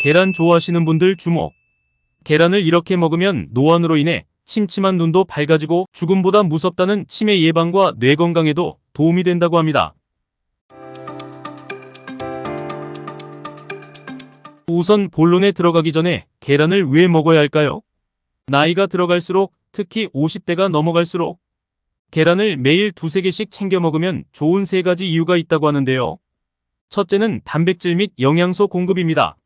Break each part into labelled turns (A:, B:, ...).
A: 계란 좋아하시는 분들 주목. 계란을 이렇게 먹으면 노안으로 인해 침침한 눈도 밝아지고 죽음보다 무섭다는 치매 예방과 뇌 건강에도 도움이 된다고 합니다. 우선 본론에 들어가기 전에 계란을 왜 먹어야 할까요? 나이가 들어갈수록, 특히 50대가 넘어갈수록 계란을 매일 2~3개씩 챙겨 먹으면 좋은 3가지 이유가 있다고 하는데요. 첫째는 단백질 및 영양소 공급입니다.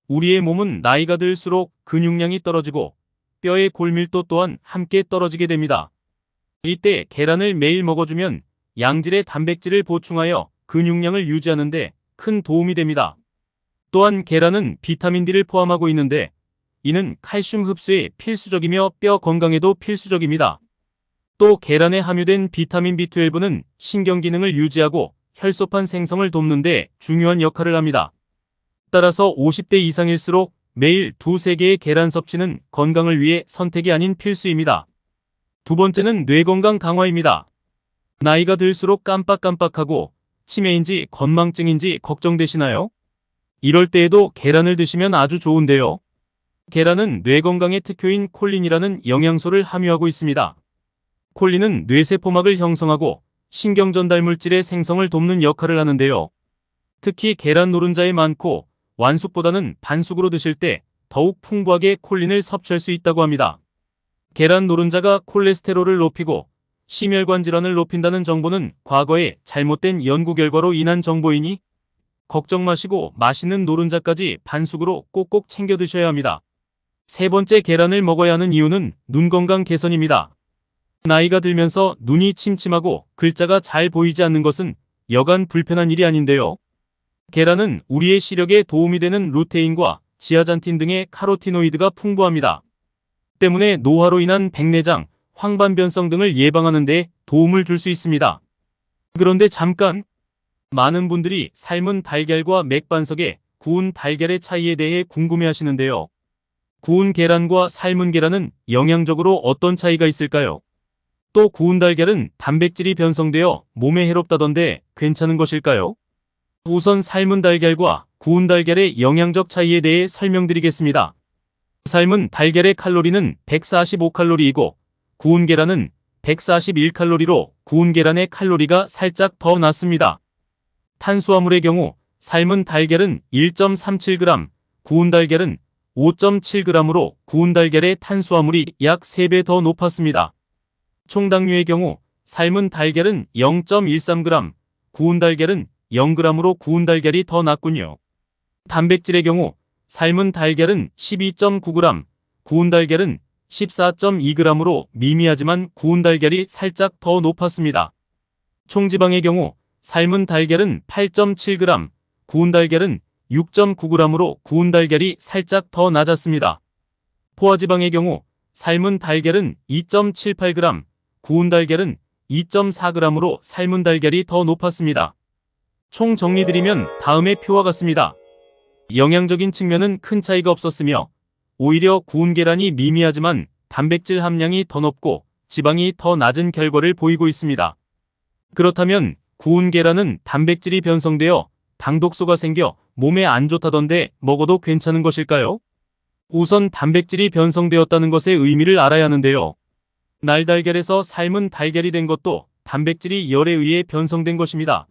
A: 우리의 몸은 나이가 들수록 근육량이 떨어지고 뼈의 골밀도 또한 함께 떨어지게 됩니다. 이때 계란을 매일 먹어주면 양질의 단백질을 보충하여 근육량을 유지하는 데 큰 도움이 됩니다. 또한 계란은 비타민 D를 포함하고 있는데 이는 칼슘 흡수에 필수적이며 뼈 건강에도 필수적입니다. 또 계란에 함유된 비타민 B12는 신경 기능을 유지하고 혈소판 생성을 돕는 데 중요한 역할을 합니다. 따라서 50대 이상일수록 매일 2~3개의 계란 섭취는 건강을 위해 선택이 아닌 필수입니다. 두 번째는 뇌 건강 강화입니다. 나이가 들수록 깜빡깜빡하고 치매인지 건망증인지 걱정되시나요? 이럴 때에도 계란을 드시면 아주 좋은데요. 계란은 뇌 건강의 특효인 콜린이라는 영양소를 함유하고 있습니다. 콜린은 뇌세포막을 형성하고 신경 전달 물질의 생성을 돕는 역할을 하는데요. 특히 계란 노른자에 많고 완숙보다는 반숙으로 드실 때 더욱 풍부하게 콜린을 섭취할 수 있다고 합니다. 계란 노른자가 콜레스테롤을 높이고 심혈관 질환을 높인다는 정보는 과거에 잘못된 연구 결과로 인한 정보이니 걱정 마시고 맛있는 노른자까지 반숙으로 꼭꼭 챙겨 드셔야 합니다. 세 번째, 계란을 먹어야 하는 이유는 눈 건강 개선입니다. 나이가 들면서 눈이 침침하고 글자가 잘 보이지 않는 것은 여간 불편한 일이 아닌데요. 계란은 우리의 시력에 도움이 되는 루테인과 지아잔틴 등의 카로티노이드가 풍부합니다. 때문에 노화로 인한 백내장, 황반변성 등을 예방하는 데 도움을 줄 수 있습니다. 그런데 잠깐! 많은 분들이 삶은 달걀과 맥반석의 구운 달걀의 차이에 대해 궁금해하시는데요. 구운 계란과 삶은 계란은 영양적으로 어떤 차이가 있을까요? 또 구운 달걀은 단백질이 변성되어 몸에 해롭다던데 괜찮은 것일까요? 우선 삶은 달걀과 구운 달걀의 영양적 차이에 대해 설명드리겠습니다. 삶은 달걀의 칼로리는 145칼로리이고 구운 계란은 141칼로리로 구운 계란의 칼로리가 살짝 더 낮습니다. 탄수화물의 경우 삶은 달걀은 1.37g, 구운 달걀은 5.7g으로 구운 달걀의 탄수화물이 약 3배 더 높았습니다. 총당류의 경우 삶은 달걀은 0.13g, 구운 달걀은 0g으로 구운 달걀이 더 낮군요. 단백질의 경우 삶은 달걀은 12.9g, 구운 달걀은 14.2g으로 미미하지만 구운 달걀이 살짝 더 높았습니다. 총지방의 경우 삶은 달걀은 8.7g, 구운 달걀은 6.9g으로 구운 달걀이 살짝 더 낮았습니다. 포화지방의 경우 삶은 달걀은 2.78g, 구운 달걀은 2.4g으로 삶은 달걀이 더 높았습니다. 총 정리드리면 다음의 표와 같습니다. 영양적인 측면은 큰 차이가 없었으며 오히려 구운 계란이 미미하지만 단백질 함량이 더 높고 지방이 더 낮은 결과를 보이고 있습니다. 그렇다면 구운 계란은 단백질이 변성되어 당독소가 생겨 몸에 안 좋다던데 먹어도 괜찮은 것일까요? 우선 단백질이 변성되었다는 것의 의미를 알아야 하는데요. 날달걀에서 삶은 달걀이 된 것도 단백질이 열에 의해 변성된 것입니다.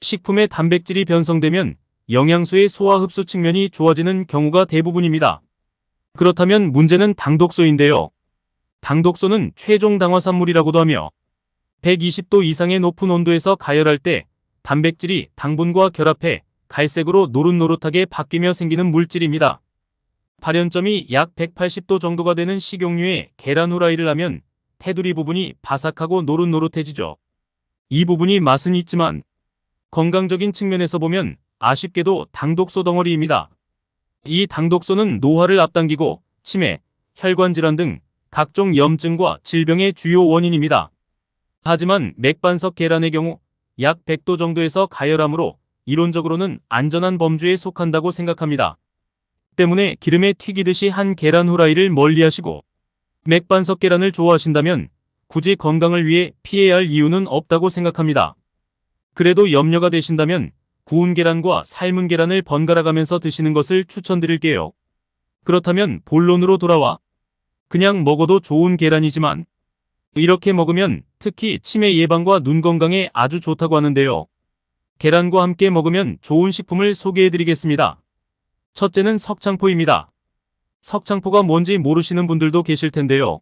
A: 식품의 단백질이 변성되면 영양소의 소화 흡수 측면이 좋아지는 경우가 대부분입니다. 그렇다면 문제는 당독소인데요. 당독소는 최종 당화산물이라고도 하며 120도 이상의 높은 온도에서 가열할 때 단백질이 당분과 결합해 갈색으로 노릇노릇하게 바뀌며 생기는 물질입니다. 발현점이 약 180도 정도가 되는 식용유에 계란 후라이를 하면 테두리 부분이 바삭하고 노릇노릇해지죠. 이 부분이 맛은 있지만 건강적인 측면에서 보면 아쉽게도 당독소 덩어리입니다. 이 당독소는 노화를 앞당기고 치매, 혈관 질환 등 각종 염증과 질병의 주요 원인입니다. 하지만 맥반석 계란의 경우 약 100도 정도에서 가열하므로 이론적으로는 안전한 범주에 속한다고 생각합니다. 때문에 기름에 튀기듯이 한 계란 후라이를 멀리하시고 맥반석 계란을 좋아하신다면 굳이 건강을 위해 피해야 할 이유는 없다고 생각합니다. 그래도 염려가 되신다면 구운 계란과 삶은 계란을 번갈아 가면서 드시는 것을 추천드릴게요. 그렇다면 본론으로 돌아와. 그냥 먹어도 좋은 계란이지만 이렇게 먹으면 특히 치매 예방과 눈 건강에 아주 좋다고 하는데요. 계란과 함께 먹으면 좋은 식품을 소개해드리겠습니다. 첫째는 석창포입니다. 석창포가 뭔지 모르시는 분들도 계실 텐데요.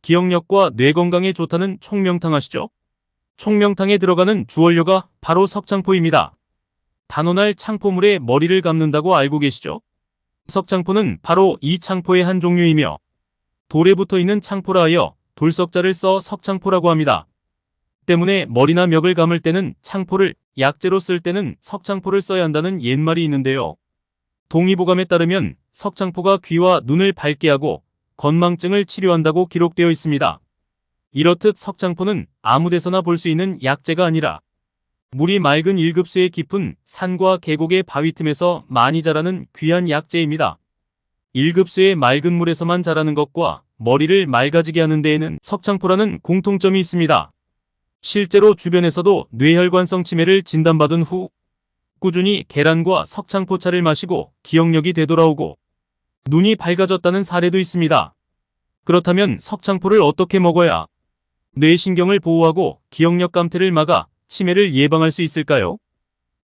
A: 기억력과 뇌 건강에 좋다는 총명탕 아시죠? 총명탕에 들어가는 주원료가 바로 석창포입니다. 단오날 창포물에 머리를 감는다고 알고 계시죠? 석창포는 바로 이 창포의 한 종류이며 돌에 붙어있는 창포라 하여 돌석자를 써 석창포라고 합니다. 때문에 머리나 멱을 감을 때는 창포를, 약재로 쓸 때는 석창포를 써야 한다는 옛말이 있는데요. 동의보감에 따르면 석창포가 귀와 눈을 밝게 하고 건망증을 치료한다고 기록되어 있습니다. 이렇듯 석창포는 아무데서나 볼 수 있는 약재가 아니라 물이 맑은 1급수의 깊은 산과 계곡의 바위 틈에서 많이 자라는 귀한 약재입니다. 1급수의 맑은 물에서만 자라는 것과 머리를 맑아지게 하는 데에는 석창포라는 공통점이 있습니다. 실제로 주변에서도 뇌혈관성 치매를 진단받은 후 꾸준히 계란과 석창포차를 마시고 기억력이 되돌아오고 눈이 밝아졌다는 사례도 있습니다. 그렇다면 석창포를 어떻게 먹어야 뇌신경을 보호하고 기억력 감퇴를 막아 치매를 예방할 수 있을까요?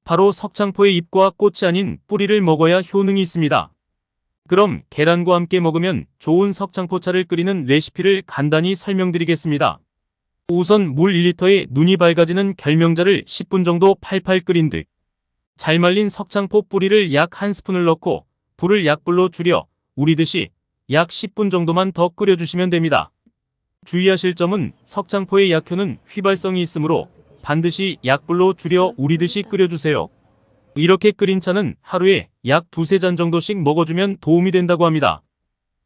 A: 바로 석창포의 잎과 꽃이 아닌 뿌리를 먹어야 효능이 있습니다. 그럼 계란과 함께 먹으면 좋은 석창포차를 끓이는 레시피를 간단히 설명드리겠습니다. 우선 물 1리터에 눈이 밝아지는 결명자를 10분 정도 팔팔 끓인 뒤 잘 말린 석창포 뿌리를 약 1스푼을 넣고 불을 약불로 줄여 우리듯이 약 10분 정도만 더 끓여주시면 됩니다. 주의하실 점은 석창포의 약효는 휘발성이 있으므로 반드시 약불로 줄여 우리듯이 끓여주세요. 이렇게 끓인 차는 하루에 약 2~3잔 정도씩 먹어주면 도움이 된다고 합니다.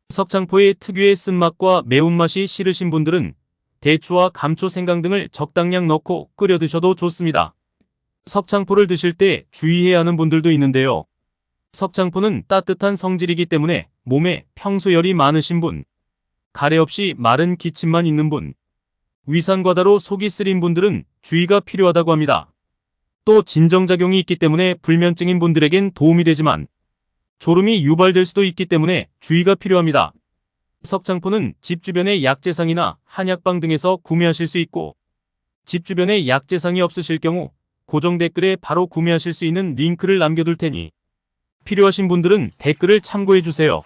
A: 석창포의 특유의 쓴맛과 매운맛이 싫으신 분들은 대추와 감초, 생강 등을 적당량 넣고 끓여 드셔도 좋습니다. 석창포를 드실 때 주의해야 하는 분들도 있는데요. 석창포는 따뜻한 성질이기 때문에 몸에 평소 열이 많으신 분, 가래 없이 마른 기침만 있는 분, 위산과다로 속이 쓰린 분들은 주의가 필요하다고 합니다. 또 진정작용이 있기 때문에 불면증인 분들에겐 도움이 되지만 졸음이 유발될 수도 있기 때문에 주의가 필요합니다. 석창포는 집 주변의 약재상이나 한약방 등에서 구매하실 수 있고 집 주변에 약재상이 없으실 경우 고정 댓글에 바로 구매하실 수 있는 링크를 남겨둘 테니 필요하신 분들은 댓글을 참고해주세요.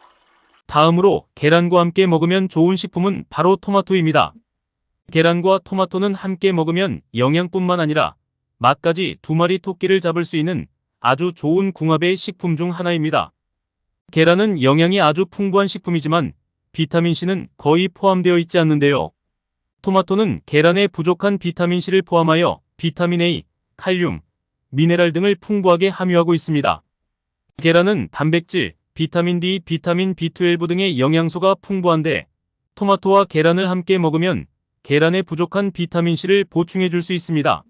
A: 다음으로 계란과 함께 먹으면 좋은 식품은 바로 토마토입니다. 계란과 토마토는 함께 먹으면 영양뿐만 아니라 맛까지 2마리 토끼를 잡을 수 있는 아주 좋은 궁합의 식품 중 하나입니다. 계란은 영양이 아주 풍부한 식품이지만 비타민C는 거의 포함되어 있지 않는데요. 토마토는 계란에 부족한 비타민C를 포함하여 비타민 A, 칼륨, 미네랄 등을 풍부하게 함유하고 있습니다. 계란은 단백질, 비타민 D, 비타민 B12 등의 영양소가 풍부한데 토마토와 계란을 함께 먹으면 계란에 부족한 비타민C를 보충해 줄 수 있습니다.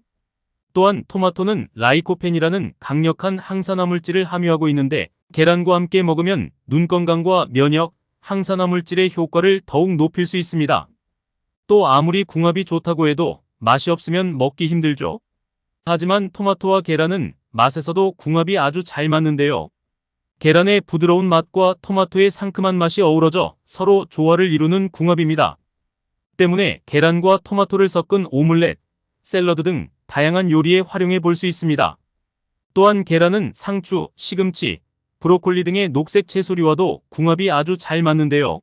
A: 또한 토마토는 라이코펜이라는 강력한 항산화 물질을 함유하고 있는데 계란과 함께 먹으면 눈 건강과 면역, 항산화 물질의 효과를 더욱 높일 수 있습니다. 또 아무리 궁합이 좋다고 해도 맛이 없으면 먹기 힘들죠. 하지만 토마토와 계란은 맛에서도 궁합이 아주 잘 맞는데요. 계란의 부드러운 맛과 토마토의 상큼한 맛이 어우러져 서로 조화를 이루는 궁합입니다. 때문에 계란과 토마토를 섞은 오믈렛, 샐러드 등 다양한 요리에 활용해 볼 수 있습니다. 또한 계란은 상추, 시금치, 브로콜리 등의 녹색 채소류와도 궁합이 아주 잘 맞는데요.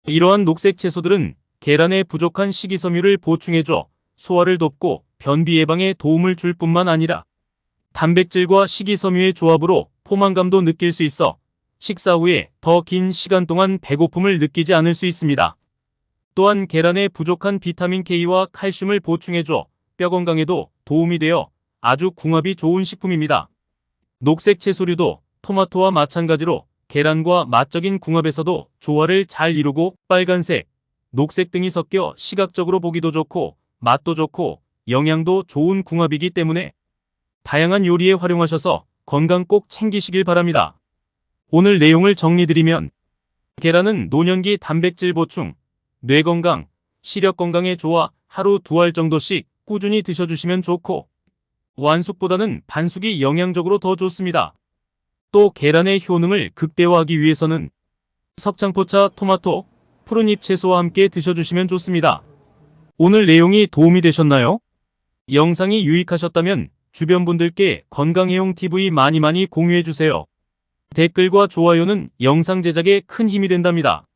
A: 이러한 녹색 채소들은 계란에 부족한 식이섬유를 보충해줘 소화를 돕고 변비 예방에 도움을 줄 뿐만 아니라 단백질과 식이섬유의 조합으로 포만감도 느낄 수 있어 식사 후에 더 긴 시간 동안 배고픔을 느끼지 않을 수 있습니다. 또한 계란에 부족한 비타민 K와 칼슘을 보충해줘 뼈 건강에도 도움이 되어 아주 궁합이 좋은 식품입니다. 녹색 채소류도 토마토와 마찬가지로 계란과 맛적인 궁합에서도 조화를 잘 이루고 빨간색, 녹색 등이 섞여 시각적으로 보기도 좋고 맛도 좋고 영양도 좋은 궁합이기 때문에 다양한 요리에 활용하셔서 건강 꼭 챙기시길 바랍니다. 오늘 내용을 정리드리면 계란은 노년기 단백질 보충, 뇌 건강, 시력 건강에 좋아 하루 2알 정도씩 꾸준히 드셔주시면 좋고 완숙보다는 반숙이 영양적으로 더 좋습니다. 또 계란의 효능을 극대화하기 위해서는 석창포차, 토마토, 푸른잎 채소와 함께 드셔주시면 좋습니다. 오늘 내용이 도움이 되셨나요? 영상이 유익하셨다면 주변 분들께 건강해용 TV 많이 공유해주세요. 댓글과 좋아요는 영상 제작에 큰 힘이 된답니다.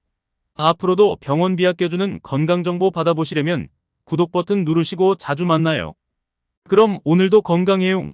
A: 앞으로도 병원비 아껴주는 건강정보 받아보시려면 구독 버튼 누르시고 자주 만나요. 그럼 오늘도 건강해용